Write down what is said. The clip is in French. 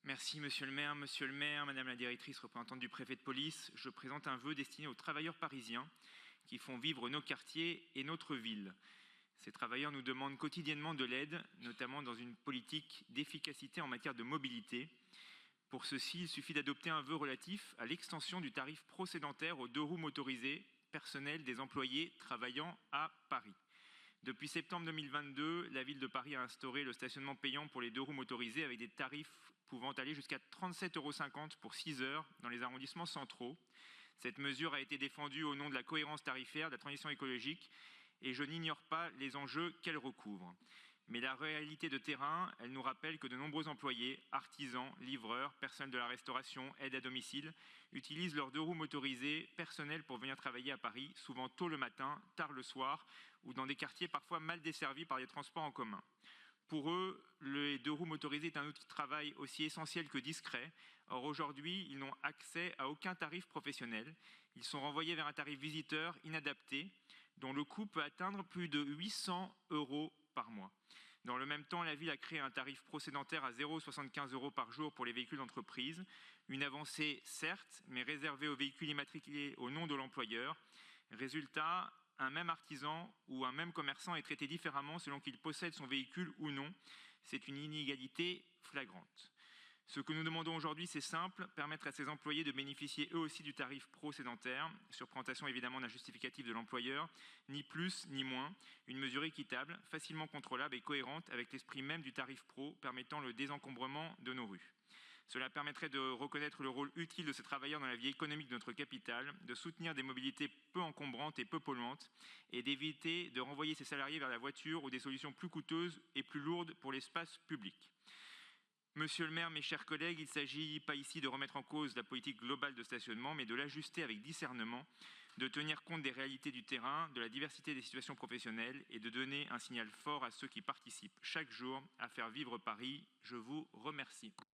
Merci Monsieur le maire, Madame la directrice représentante du préfet de police. Je présente un vœu destiné aux travailleurs parisiens qui font vivre nos quartiers et notre ville. Ces travailleurs nous demandent quotidiennement de l'aide, notamment dans une politique d'efficacité en matière de mobilité. Pour ceci, il suffit d'adopter un vœu relatif à l'extension du tarif pro-sédentaire aux 2 roues motorisées personnelles des employés travaillant à Paris. Depuis septembre 2022, la ville de Paris a instauré le stationnement payant pour les 2 roues motorisées avec des tarifs pouvant aller jusqu'à 37,50 € pour 6 heures dans les arrondissements centraux. Cette mesure a été défendue au nom de la cohérence tarifaire, de la transition écologique et je n'ignore pas les enjeux qu'elle recouvre. Mais la réalité de terrain, elle nous rappelle que de nombreux employés, artisans, livreurs, personnels de la restauration, aides à domicile, utilisent leurs 2 roues motorisées personnelles pour venir travailler à Paris, souvent tôt le matin, tard le soir, ou dans des quartiers parfois mal desservis par les transports en commun. Pour eux, les 2 roues motorisées est un outil de travail aussi essentiel que discret. Or aujourd'hui, ils n'ont accès à aucun tarif professionnel. Ils sont renvoyés vers un tarif visiteur inadapté, dont le coût peut atteindre plus de 800 € par mois. Dans le même temps, la ville a créé un tarif pro-sédentaire à 0,75 € par jour pour les véhicules d'entreprise. Une avancée, certes, mais réservée aux véhicules immatriculés au nom de l'employeur. Résultat, un même artisan ou un même commerçant est traité différemment selon qu'il possède son véhicule ou non. C'est une inégalité flagrante. Ce que nous demandons aujourd'hui, c'est simple, permettre à ces employés de bénéficier eux aussi du tarif pro-sédentaire, sur présentation évidemment d'un justificatif de l'employeur, ni plus ni moins, une mesure équitable, facilement contrôlable et cohérente avec l'esprit même du tarif pro, permettant le désencombrement de nos rues. Cela permettrait de reconnaître le rôle utile de ces travailleurs dans la vie économique de notre capitale, de soutenir des mobilités peu encombrantes et peu polluantes, et d'éviter de renvoyer ces salariés vers la voiture ou des solutions plus coûteuses et plus lourdes pour l'espace public. Monsieur le maire, mes chers collègues, il ne s'agit pas ici de remettre en cause la politique globale de stationnement, mais de l'ajuster avec discernement, de tenir compte des réalités du terrain, de la diversité des situations professionnelles et de donner un signal fort à ceux qui participent chaque jour à faire vivre Paris. Je vous remercie.